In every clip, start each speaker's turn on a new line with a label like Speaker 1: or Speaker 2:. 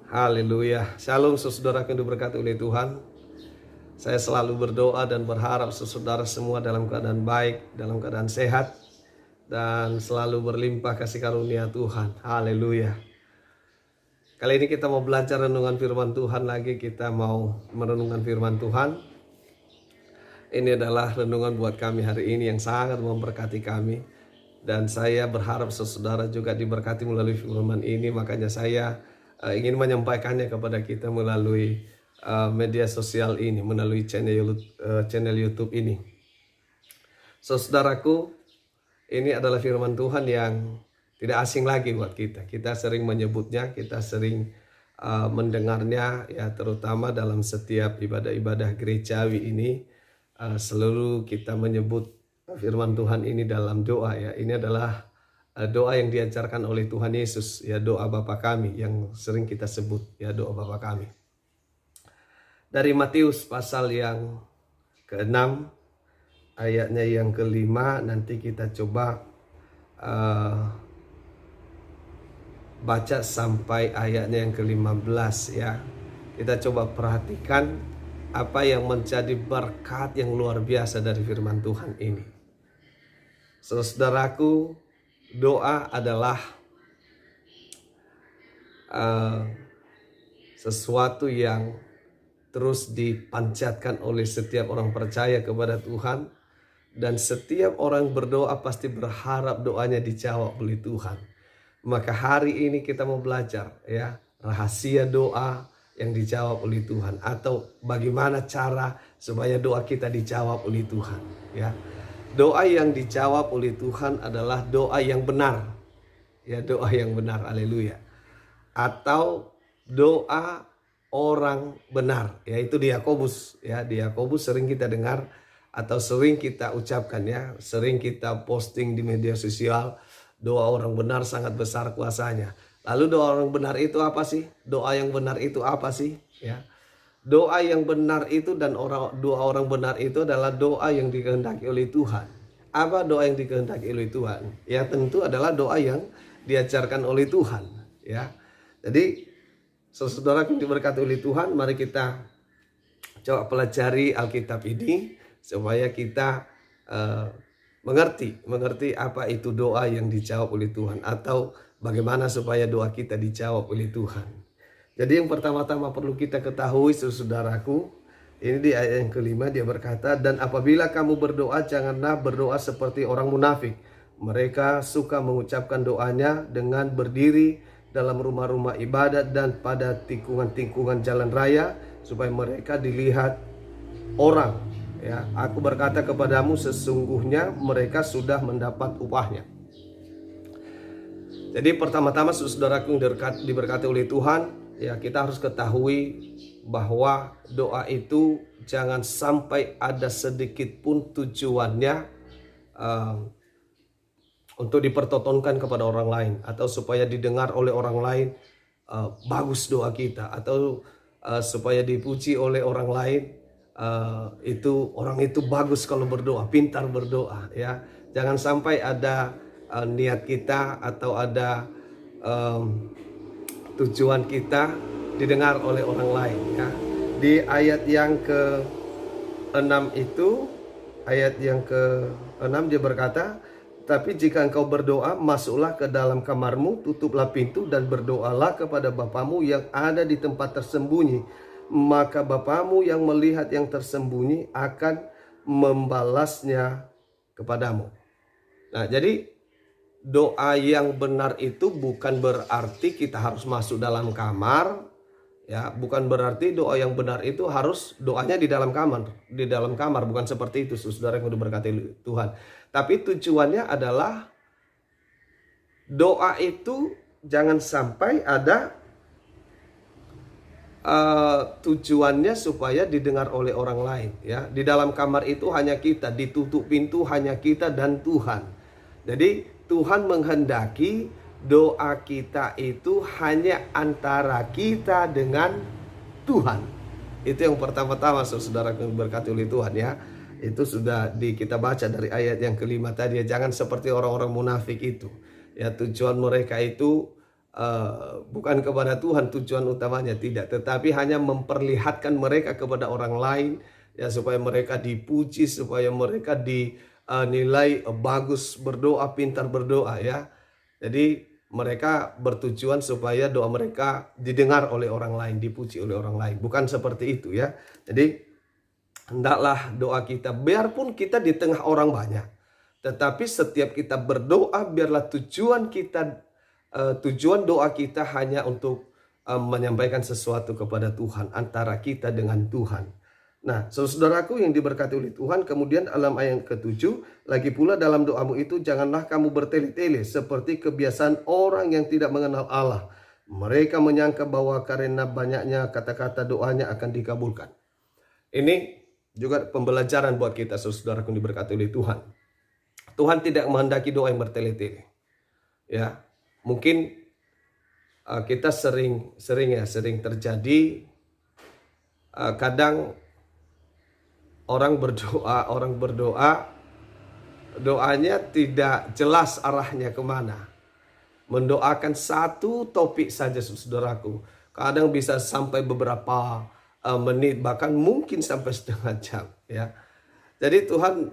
Speaker 1: Haleluya. Shalom saudara yang diberkati oleh Tuhan. Saya selalu berdoa dan berharap saudara semua dalam keadaan baik, dalam keadaan sehat, dan selalu berlimpah kasih karunia Tuhan. Haleluya. Kali ini kita mau belajar renungan firman Tuhan lagi. Kita mau merenungkan firman Tuhan. Ini adalah renungan buat kami hari ini yang sangat memberkati kami. Dan saya berharap saudara juga diberkati melalui firman ini. Makanya saya ingin menyampaikannya kepada kita melalui media sosial ini, melalui channel YouTube ini. Saudaraku, ini adalah firman Tuhan yang tidak asing lagi buat kita. Kita sering menyebutnya, kita sering mendengarnya, ya terutama dalam setiap ibadah-ibadah gerejawi ini. Selalu kita menyebut firman Tuhan ini dalam doa, ya. Ini adalah doa yang diajarkan oleh Tuhan Yesus, ya, doa Bapa kami yang sering kita sebut, ya, doa Bapa kami. Dari Matius pasal yang ke-6 ayatnya yang ke-5, nanti kita coba baca sampai ayatnya yang ke-15, ya. Kita coba perhatikan apa yang menjadi berkat yang luar biasa dari firman Tuhan ini. Saudaraku, doa adalah sesuatu yang terus dipanjatkan oleh setiap orang percaya kepada Tuhan. Dan setiap orang berdoa pasti berharap doanya dijawab oleh Tuhan. Maka hari ini kita mau belajar, ya, rahasia doa yang dijawab oleh Tuhan. Atau bagaimana cara supaya doa kita dijawab oleh Tuhan, ya. Doa yang dijawab oleh Tuhan adalah doa yang benar. Ya, doa yang benar. Haleluya. Atau doa orang benar, yaitu di Yakobus, ya. Di Yakobus sering kita dengar atau sering kita ucapkan, ya. Sering kita posting di media sosial, doa orang benar sangat besar kuasanya. Lalu doa orang benar itu apa sih? Doa yang benar itu apa sih? Ya. Doa yang benar itu dan doa orang benar itu adalah doa yang dikehendaki oleh Tuhan. Apa doa yang dikehendaki oleh Tuhan? Ya, tentu adalah doa yang diajarkan oleh Tuhan, ya. Jadi saudara yang diberkati oleh Tuhan, mari kita coba pelajari Alkitab ini supaya kita mengerti apa itu doa yang dijawab oleh Tuhan, atau bagaimana supaya doa kita dijawab oleh Tuhan. Jadi yang pertama-tama perlu kita ketahui, saudaraku, ini di ayat yang ke-5 dia berkata, dan apabila kamu berdoa, janganlah berdoa seperti orang munafik. Mereka suka mengucapkan doanya dengan berdiri dalam rumah-rumah ibadat dan pada tikungan-tikungan jalan raya, supaya mereka dilihat orang. Ya, aku berkata kepadamu, sesungguhnya mereka sudah mendapat upahnya. Jadi pertama-tama saudaraku yang diberkati oleh Tuhan, ya, kita harus ketahui bahwa doa itu jangan sampai ada sedikit pun tujuannya untuk dipertontonkan kepada orang lain, atau supaya didengar oleh orang lain bagus doa kita, atau supaya dipuji oleh orang lain, itu orang itu bagus kalau berdoa, pintar berdoa, ya. Jangan sampai ada niat kita atau ada tujuan kita didengar oleh orang lain, ya. Di ayat yang ke-6 itu, ayat yang ke-6 dia berkata, tapi jika engkau berdoa, masuklah ke dalam kamarmu, tutuplah pintu dan berdoalah kepada Bapamu yang ada di tempat tersembunyi. Maka Bapamu yang melihat yang tersembunyi akan membalasnya kepadamu. Nah, jadi doa yang benar itu bukan berarti kita harus masuk dalam kamar, ya. Bukan berarti doa yang benar itu harus doanya di dalam kamar, bukan seperti itu, saudara yang diberkati Tuhan. Tapi tujuannya adalah doa itu jangan sampai ada tujuannya supaya didengar oleh orang lain, ya. Di dalam kamar itu hanya kita, ditutup pintu hanya kita dan Tuhan. Jadi Tuhan menghendaki doa kita itu hanya antara kita dengan Tuhan. Itu yang pertama-tama, saudara yang berkati oleh Tuhan, ya. Itu sudah kita baca dari ayat yang ke-5 tadi, ya. Jangan seperti orang-orang munafik itu, ya. Tujuan mereka itu bukan kepada Tuhan tujuan utamanya, tidak, tetapi hanya memperlihatkan mereka kepada orang lain, ya, supaya mereka dipuji, supaya mereka dinilai bagus berdoa, pintar berdoa, ya. Jadi mereka bertujuan supaya doa mereka didengar oleh orang lain, dipuji oleh orang lain, bukan seperti itu, ya. Jadi hendaklah doa kita, biarpun kita di tengah orang banyak, tetapi setiap kita berdoa, biarlah tujuan doa kita hanya untuk menyampaikan sesuatu kepada Tuhan, antara kita dengan Tuhan. Nah, saudaraku yang diberkati oleh Tuhan, kemudian dalam ayat ke-7, lagi pula dalam doamu itu janganlah kamu bertele-tele seperti kebiasaan orang yang tidak mengenal Allah. Mereka menyangka bahwa karena banyaknya kata-kata doanya akan dikabulkan. Ini juga pembelajaran buat kita, saudaraku yang diberkati oleh Tuhan. Tuhan tidak menghendaki doa yang bertele-tele. Ya, mungkin kita sering terjadi, kadang orang berdoa, doanya tidak jelas arahnya kemana. Mendoakan satu topik saja, saudaraku, kadang bisa sampai beberapa menit, bahkan mungkin sampai setengah jam, ya. Jadi Tuhan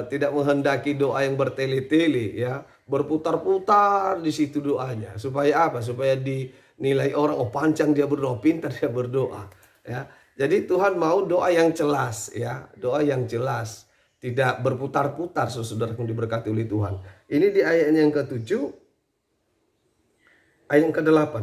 Speaker 1: tidak menghendaki doa yang bertele-tele, ya, berputar-putar di situ doanya. Supaya apa? Supaya dinilai orang, oh panjang dia berdoa, pintar dia berdoa, ya. Jadi Tuhan mau doa yang jelas, ya, doa yang jelas, tidak berputar-putar, saudara yang diberkati oleh Tuhan. Ini di ayat yang ke-7, ayat yang ke-8.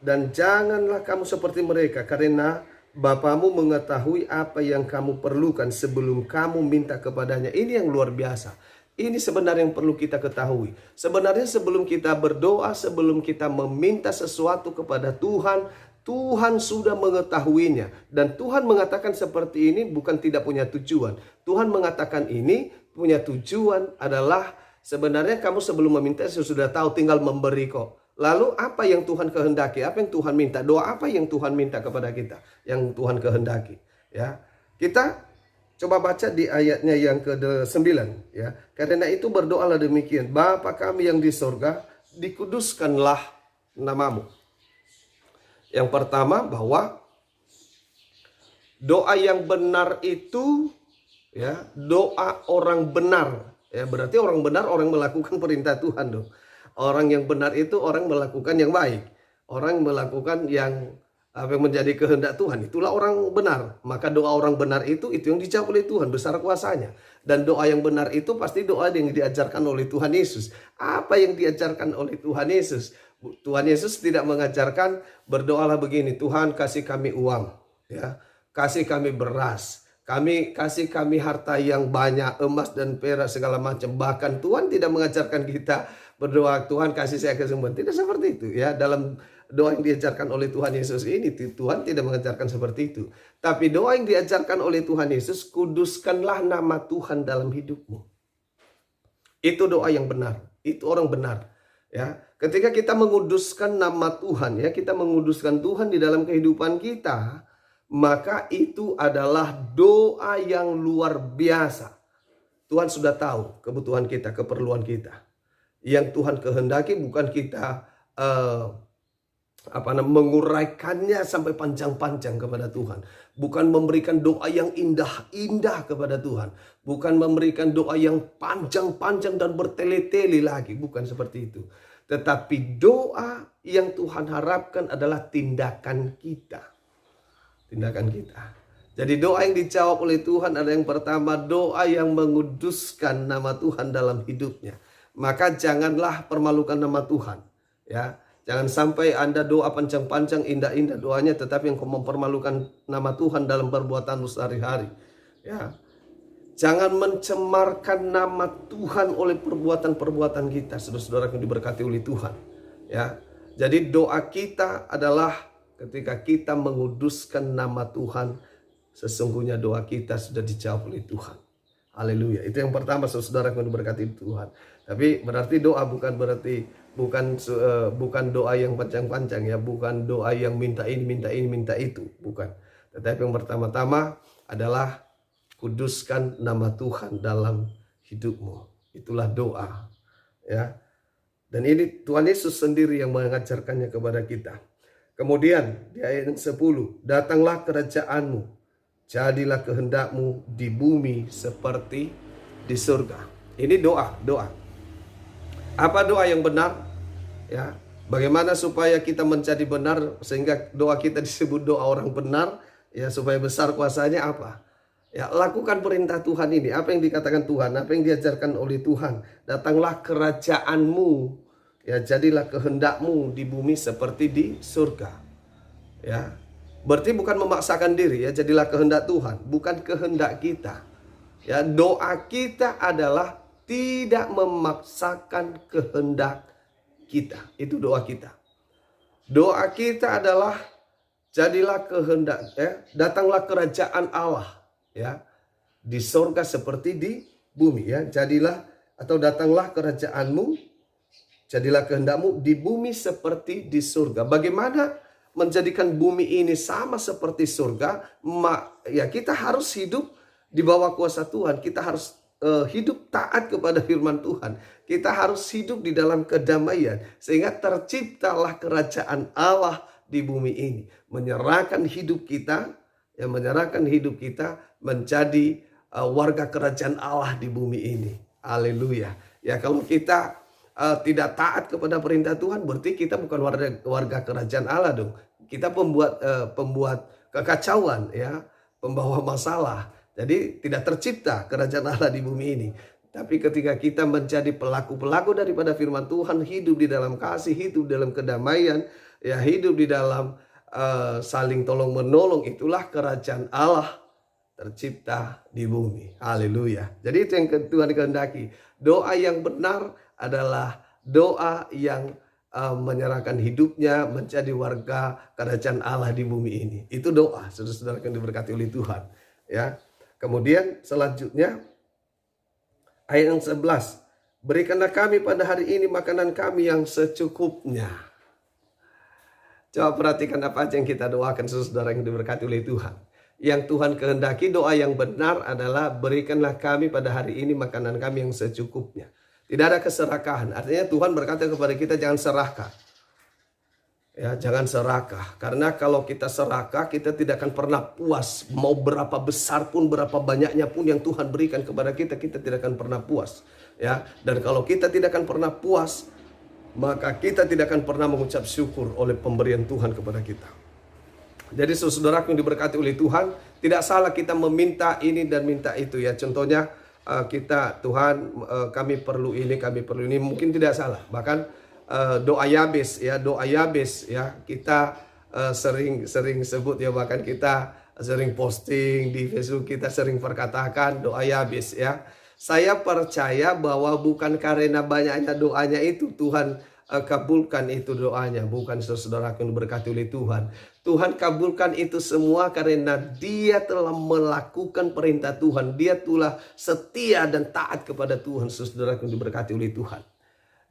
Speaker 1: Dan janganlah kamu seperti mereka, karena Bapamu mengetahui apa yang kamu perlukan sebelum kamu minta kepadanya. Ini yang luar biasa. Ini sebenarnya yang perlu kita ketahui. Sebenarnya sebelum kita berdoa, sebelum kita meminta sesuatu kepada Tuhan, Tuhan sudah mengetahuinya. Dan Tuhan mengatakan seperti ini bukan tidak punya tujuan. Tuhan mengatakan ini punya tujuan adalah sebenarnya kamu sebelum meminta sudah tahu, tinggal memberi kok. Lalu apa yang Tuhan kehendaki? Apa yang Tuhan minta? Doa apa yang Tuhan minta kepada kita? Yang Tuhan kehendaki, ya. Kita coba baca di ayatnya yang ke-9, ya. Karena itu berdoalah demikian, Bapa kami yang di sorga, dikuduskanlah namamu. Yang pertama, bahwa doa yang benar itu, ya, doa orang benar, ya, berarti orang benar orang melakukan perintah Tuhan dong. Orang yang benar itu orang melakukan yang baik, orang melakukan yang apa yang menjadi kehendak Tuhan, itulah orang benar. Maka doa orang benar itu yang dijawab oleh Tuhan, besar kuasanya. Dan doa yang benar itu pasti doa yang diajarkan oleh Tuhan Yesus. Apa yang diajarkan oleh Tuhan Yesus? Tuhan Yesus tidak mengajarkan berdoalah begini, Tuhan kasih kami uang, ya, kasih kami beras, kasih kami harta yang banyak, emas dan perak segala macam. Bahkan Tuhan tidak mengajarkan kita berdoa, Tuhan kasih saya kesembuhan. Tidak seperti itu, ya. Dalam doa yang diajarkan oleh Tuhan Yesus ini, Tuhan tidak mengajarkan seperti itu. Tapi doa yang diajarkan oleh Tuhan Yesus, kuduskanlah nama Tuhan dalam hidupmu. Itu doa yang benar. Itu orang benar, ya. Ketika kita menguduskan nama Tuhan, ya, kita menguduskan Tuhan di dalam kehidupan kita, maka itu adalah doa yang luar biasa. Tuhan sudah tahu kebutuhan kita, keperluan kita. Yang Tuhan kehendaki bukan kita menguraikannya sampai panjang-panjang kepada Tuhan. Bukan memberikan doa yang indah-indah kepada Tuhan. Bukan memberikan doa yang panjang-panjang dan bertele-tele lagi. Bukan seperti itu. Tetapi doa yang Tuhan harapkan adalah tindakan kita. Tindakan kita. Jadi doa yang dijawab oleh Tuhan adalah yang pertama, doa yang menguduskan nama Tuhan dalam hidupnya. Maka janganlah permalukan nama Tuhan, ya. Jangan sampai Anda doa panjang-panjang, indah-indah doanya, tetapi yang mempermalukan nama Tuhan dalam perbuatanmu sehari-hari, ya. Jangan mencemarkan nama Tuhan oleh perbuatan-perbuatan kita, saudara-saudara yang diberkati oleh Tuhan, ya. Jadi doa kita adalah ketika kita menguduskan nama Tuhan, sesungguhnya doa kita sudah dijawab oleh Tuhan. Haleluya. Itu yang pertama, saudara yang diberkati Tuhan. Tapi berarti doa bukan doa yang panjang-panjang, ya, bukan doa yang minta ini, minta itu, bukan. Tetapi yang pertama-tama adalah kuduskan nama Tuhan dalam hidupmu. Itulah doa, ya. Dan ini Tuhan Yesus sendiri yang mengajarkannya kepada kita. Kemudian di ayat 10, datanglah kerajaanmu, jadilah kehendakmu di bumi seperti di surga. Ini doa. Apa doa yang benar? Ya, bagaimana supaya kita menjadi benar sehingga doa kita disebut doa orang benar? Ya, supaya besar kuasanya apa? Ya, lakukan perintah Tuhan ini. Apa yang dikatakan Tuhan, apa yang diajarkan oleh Tuhan. Datanglah kerajaanmu, ya, jadilah kehendakmu di bumi seperti di surga. Ya, berarti bukan memaksakan diri, ya, jadilah kehendak Tuhan, bukan kehendak kita. Ya, doa kita adalah tidak memaksakan kehendak kita. Itu doa kita. Doa kita adalah jadilah kehendak, ya, datanglah kerajaan Allah, ya, di surga seperti di bumi, ya. Jadilah atau datanglah kerajaanmu, jadilah kehendakmu di bumi seperti di surga. Bagaimana menjadikan bumi ini sama seperti surga? Ya, kita harus hidup di bawah kuasa Tuhan. Kita harus hidup taat kepada firman Tuhan. Kita harus hidup di dalam kedamaian sehingga terciptalah kerajaan Allah di bumi ini. Menyerahkan hidup kita, ya, menyerahkan hidup kita menjadi warga kerajaan Allah di bumi ini. Haleluya. Ya, kalau kita tidak taat kepada perintah Tuhan, berarti kita bukan warga kerajaan Allah dong. Kita pembuat kekacauan, ya, pembawa masalah. Jadi tidak tercipta kerajaan Allah di bumi ini. Tapi ketika kita menjadi pelaku-pelaku daripada firman Tuhan, hidup di dalam kasih, hidup dalam kedamaian, ya, hidup di dalam saling tolong menolong, itulah kerajaan Allah tercipta di bumi. Haleluya. Jadi itu yang Tuhan kehendaki. Doa yang benar adalah doa yang menyerahkan hidupnya menjadi warga kerajaan Allah di bumi ini. Itu doa, saudara-saudara yang diberkati oleh Tuhan. Ya. Kemudian selanjutnya ayat yang 11. Berikanlah kami pada hari ini makanan kami yang secukupnya. Coba perhatikan apa aja yang kita doakan, saudara yang diberkati oleh Tuhan. Yang Tuhan kehendaki, doa yang benar adalah berikanlah kami pada hari ini makanan kami yang secukupnya. Tidak ada keserakahan. Artinya Tuhan berkata kepada kita jangan serakah. Ya, jangan serakah. Karena kalau kita serakah, kita tidak akan pernah puas. Mau berapa besar pun, berapa banyaknya pun yang Tuhan berikan kepada kita, kita tidak akan pernah puas. Ya, dan kalau kita tidak akan pernah puas, maka kita tidak akan pernah mengucap syukur oleh pemberian Tuhan kepada kita. Jadi saudaraku yang diberkati oleh Tuhan, tidak salah kita meminta ini dan minta itu, ya. Contohnya kita, Tuhan, kami perlu ini, mungkin tidak salah. Bahkan doa Yabes, ya, kita sering sebut, ya, bahkan kita sering posting di Facebook, kita sering perkatakan doa Yabes, ya. Saya percaya bahwa bukan karena banyaknya doanya itu Tuhan kabulkan itu doanya, bukan, saudara yang diberkati oleh Tuhan. Tuhan kabulkan itu semua karena dia telah melakukan perintah Tuhan. Dia telah setia dan taat kepada Tuhan, saudara yang diberkati oleh Tuhan.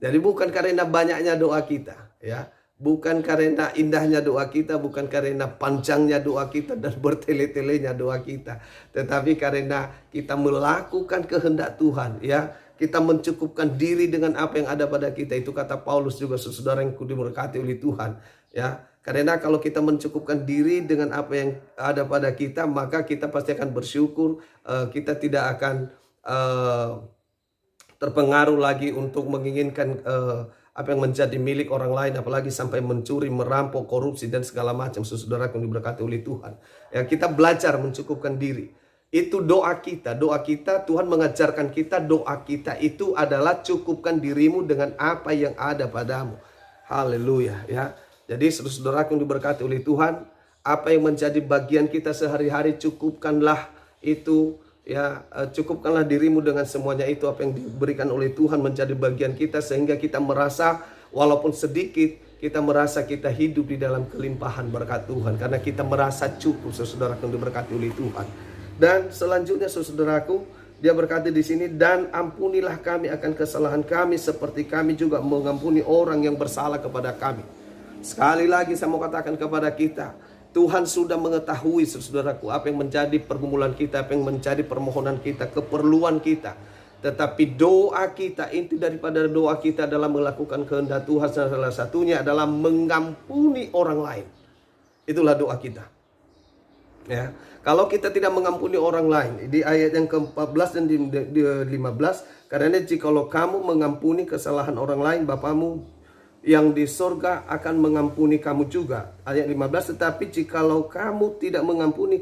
Speaker 1: Jadi bukan karena banyaknya doa kita, ya. Bukan karena indahnya doa kita, bukan karena panjangnya doa kita dan bertele-telenya doa kita. Tetapi karena kita melakukan kehendak Tuhan, ya. Kita mencukupkan diri dengan apa yang ada pada kita. Itu kata Paulus juga, saudara yang diberkati oleh Tuhan, ya. Karena kalau kita mencukupkan diri dengan apa yang ada pada kita, maka kita pasti akan bersyukur. Kita tidak akan terpengaruh lagi untuk menginginkan apa yang menjadi milik orang lain, apalagi sampai mencuri, merampok, korupsi dan segala macam, saudara yang diberkati oleh Tuhan. Ya, kita belajar mencukupkan diri. Itu doa kita. Doa kita, Tuhan mengajarkan kita, doa kita itu adalah cukupkan dirimu dengan apa yang ada padamu. Haleluya, ya. Jadi saudara yang diberkati oleh Tuhan, apa yang menjadi bagian kita sehari-hari, cukupkanlah itu, ya. Cukupkanlah dirimu dengan semuanya itu, apa yang diberikan oleh Tuhan menjadi bagian kita, sehingga kita merasa walaupun sedikit, kita merasa kita hidup di dalam kelimpahan berkat Tuhan, karena kita merasa cukup, saudara yang diberkati oleh Tuhan. Dan selanjutnya, saudaraku, dia berkata di sini, dan ampunilah kami akan kesalahan kami seperti kami juga mengampuni orang yang bersalah kepada kami. Sekali lagi saya mau katakan kepada kita, Tuhan sudah mengetahui, saudaraku, apa yang menjadi pergumulan kita, apa yang menjadi permohonan kita, keperluan kita. Tetapi doa kita, inti daripada doa kita adalah melakukan kehendak Tuhan. Salah satunya adalah mengampuni orang lain. Itulah doa kita. Ya, kalau kita tidak mengampuni orang lain, di ayat yang ke-14 dan di 15, karena jikalau kamu mengampuni kesalahan orang lain, Bapamu yang di sorga akan mengampuni kamu juga. Ayat 15, tetapi jikalau kamu tidak mengampuni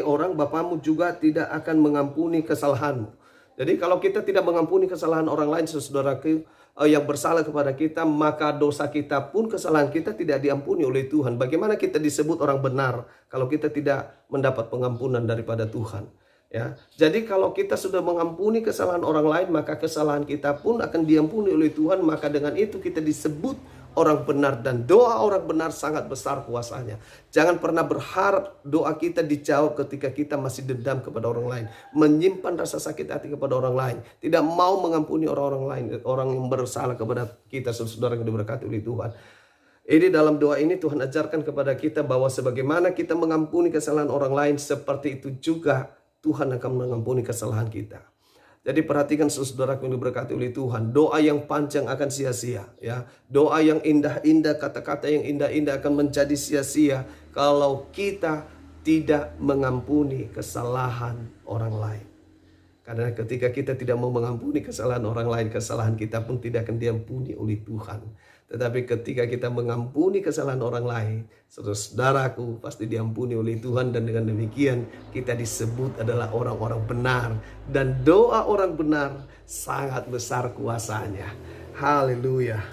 Speaker 1: orang, Bapamu juga tidak akan mengampuni kesalahanmu. Jadi kalau kita tidak mengampuni kesalahan orang lain, saudaraku, yang bersalah kepada kita, maka dosa kita pun, kesalahan kita tidak diampuni oleh Tuhan. Bagaimana kita disebut orang benar kalau kita tidak mendapat pengampunan daripada Tuhan? Ya, jadi kalau kita sudah mengampuni kesalahan orang lain, maka kesalahan kita pun akan diampuni oleh Tuhan. Maka dengan itu kita disebut orang benar, dan doa orang benar sangat besar kuasanya. Jangan pernah berharap doa kita dijawab ketika kita masih dendam kepada orang lain, menyimpan rasa sakit hati kepada orang lain, tidak mau mengampuni orang-orang lain, orang yang bersalah kepada kita, saudara yang diberkati oleh Tuhan. Ini dalam doa ini Tuhan ajarkan kepada kita bahwa sebagaimana kita mengampuni kesalahan orang lain, seperti itu juga Tuhan akan mengampuni kesalahan kita. Jadi perhatikan saudaraku yang diberkati oleh Tuhan, doa yang panjang akan sia-sia, ya. Doa yang indah-indah, kata-kata yang indah-indah akan menjadi sia-sia kalau kita tidak mengampuni kesalahan orang lain. Karena ketika kita tidak mau mengampuni kesalahan orang lain, kesalahan kita pun tidak akan diampuni oleh Tuhan. Tetapi ketika kita mengampuni kesalahan orang lain, saudaraku, pasti diampuni oleh Tuhan. Dan dengan demikian kita disebut adalah orang-orang benar. Dan doa orang benar sangat besar kuasanya. Haleluya.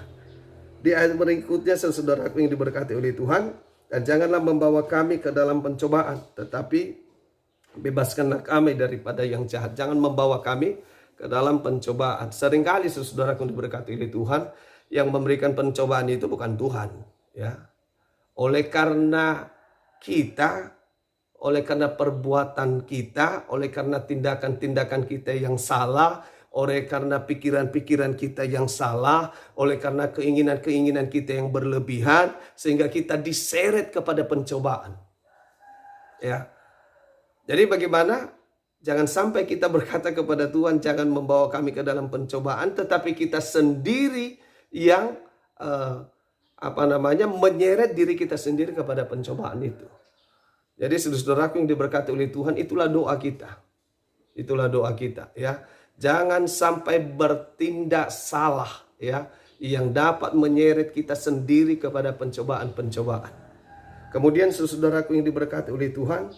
Speaker 1: Di ayat berikutnya, saudaraku yang diberkati oleh Tuhan, dan janganlah membawa kami ke dalam pencobaan, tetapi bebaskanlah kami daripada yang jahat. Jangan membawa kami ke dalam pencobaan. Seringkali saudaraku yang diberkati oleh Tuhan, yang memberikan pencobaan itu bukan Tuhan, ya. Oleh karena perbuatan kita, oleh karena tindakan-tindakan kita yang salah, oleh karena pikiran-pikiran kita yang salah, oleh karena keinginan-keinginan kita yang berlebihan, sehingga kita diseret kepada pencobaan. Ya. Jadi bagaimana? Jangan sampai kita berkata kepada Tuhan, jangan membawa kami ke dalam pencobaan, tetapi kita sendiri yang menyeret diri kita sendiri kepada pencobaan itu. Jadi saudaraku yang diberkati oleh Tuhan, itulah doa kita. Itulah doa kita, ya. Jangan sampai bertindak salah, ya, yang dapat menyeret kita sendiri kepada pencobaan-pencobaan. Kemudian saudaraku yang diberkati oleh Tuhan,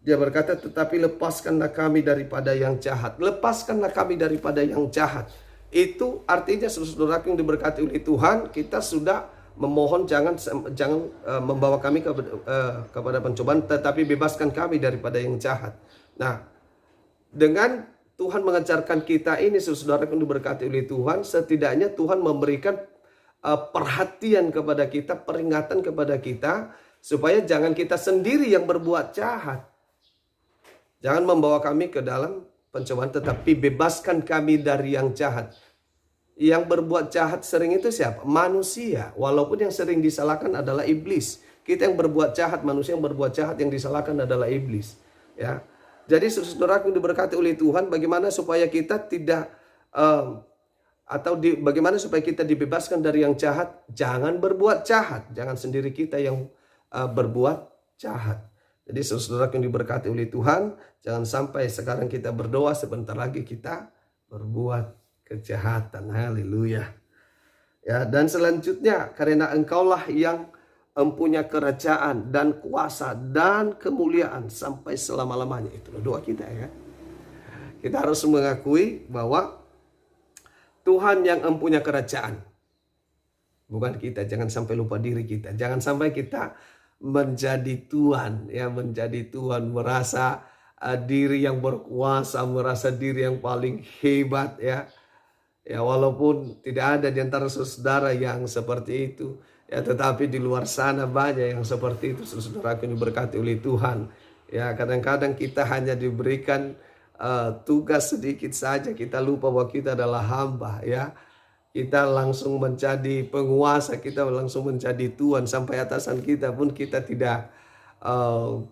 Speaker 1: dia berkata, tetapi lepaskanlah kami daripada yang jahat. Lepaskanlah kami daripada yang jahat. Itu artinya saudaraku yang diberkati oleh Tuhan, kita sudah memohon jangan membawa kami kepada pencobaan, tetapi bebaskan kami daripada yang jahat. Nah, dengan Tuhan mengajarkan kita ini, saudaraku yang diberkati oleh Tuhan, setidaknya Tuhan memberikan perhatian kepada kita, peringatan kepada kita, supaya jangan kita sendiri yang berbuat jahat. Jangan membawa kami ke dalam pencobaan, tetapi bebaskan kami dari yang jahat. Yang berbuat jahat sering itu siapa? Manusia. Walaupun yang sering disalahkan adalah iblis. Kita yang berbuat jahat, manusia yang berbuat jahat, yang disalahkan adalah iblis. Ya. Jadi saudaraku yang diberkati oleh Tuhan, bagaimana supaya kita tidak bagaimana supaya kita dibebaskan dari yang jahat? Jangan berbuat jahat. Jangan sendiri kita yang berbuat jahat. Jadi saudaraku yang diberkati oleh Tuhan, jangan sampai sekarang kita berdoa, sebentar lagi kita berbuat kejahatan. Haleluya. Ya, dan selanjutnya, karena engkaulah yang mempunyai kerajaan dan kuasa dan kemuliaan sampai selama-lamanya. Itulah doa kita, ya. Kita harus mengakui bahwa Tuhan yang mempunyai kerajaan, bukan kita. Jangan sampai lupa diri kita. Jangan sampai kita menjadi Tuhan, ya, menjadi Tuhan, merasa diri yang berkuasa, merasa diri yang paling hebat, ya. Ya, walaupun tidak ada di antara saudara yang seperti itu, ya, tetapi di luar sana banyak yang seperti itu, saudaraku yang diberkati oleh Tuhan. Ya, kadang-kadang kita hanya diberikan tugas sedikit saja, kita lupa bahwa kita adalah hamba, ya. Kita langsung menjadi penguasa, kita langsung menjadi Tuhan, sampai atasan kita pun kita tidak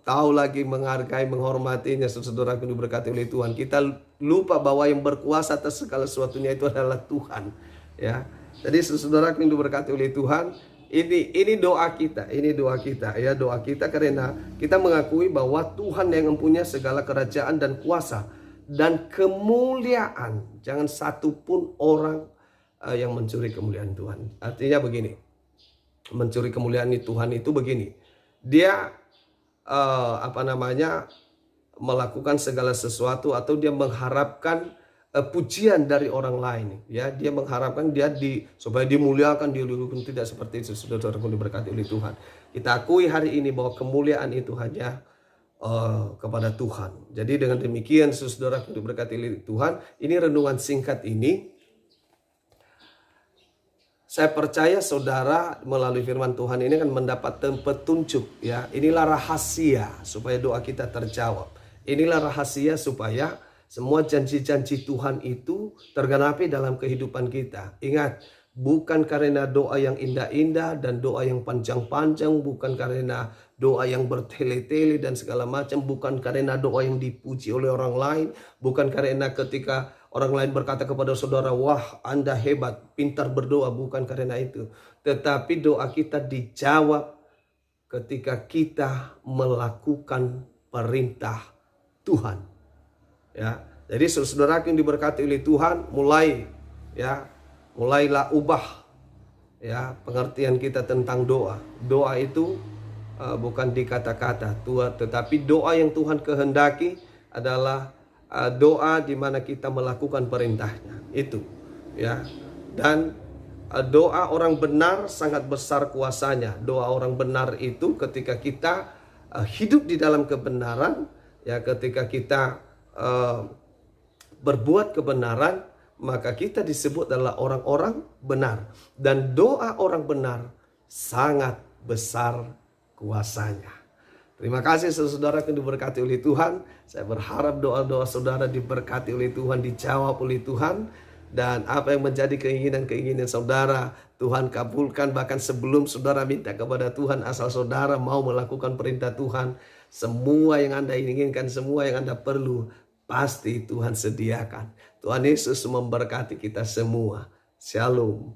Speaker 1: tahu lagi menghargai, menghormatinya. Saudara yang diberkati oleh Tuhan, kita lupa bahwa yang berkuasa atas segala sesuatunya itu adalah Tuhan, ya. Jadi saudara yang diberkati oleh Tuhan, ini doa kita, ya, doa kita karena kita mengakui bahwa Tuhan yang mempunyai segala kerajaan dan kuasa dan kemuliaan. Jangan satupun orang yang mencuri kemuliaan Tuhan. Artinya begini, mencuri kemuliaan Tuhan itu begini, dia melakukan segala sesuatu atau dia mengharapkan pujian dari orang lain, ya. Dia mengharapkan supaya dimuliakan, dilulukan. Tidak seperti itu, saudara yang diberkati oleh Tuhan. Kita akui hari ini bahwa kemuliaan itu hanya kepada Tuhan. Jadi dengan demikian, saudara yang diberkati oleh Tuhan, ini renungan singkat ini, saya percaya saudara melalui firman Tuhan ini akan mendapat petunjuk, ya. Inilah rahasia supaya doa kita terjawab. Inilah rahasia supaya semua janji-janji Tuhan itu tergenapi dalam kehidupan kita. Ingat, bukan karena doa yang indah-indah dan doa yang panjang-panjang, bukan karena doa yang bertele-tele dan segala macam, bukan karena doa yang dipuji oleh orang lain, bukan karena ketika orang lain berkata kepada saudara, wah Anda hebat, pintar berdoa, bukan karena itu. Tetapi doa kita dijawab ketika kita melakukan perintah Tuhan. Ya, jadi saudara yang diberkati oleh Tuhan, mulailah ubah, ya, pengertian kita tentang doa. Doa itu bukan di kata-kata, tetapi doa yang Tuhan kehendaki adalah doa di mana kita melakukan perintahnya. Itu, ya. Dan doa orang benar sangat besar kuasanya. Doa orang benar itu ketika kita hidup di dalam kebenaran, ya, ketika kita berbuat kebenaran, maka kita disebut adalah orang-orang benar. Dan doa orang benar sangat besar kuasanya. Terima kasih saudara yang diberkati oleh Tuhan. Saya berharap doa-doa saudara diberkati oleh Tuhan, dijawab oleh Tuhan. Dan apa yang menjadi keinginan-keinginan saudara, Tuhan kabulkan. Bahkan sebelum saudara minta kepada Tuhan, asal saudara mau melakukan perintah Tuhan, semua yang Anda inginkan, semua yang Anda perlu, pasti Tuhan sediakan. Tuhan Yesus memberkati kita semua. Shalom.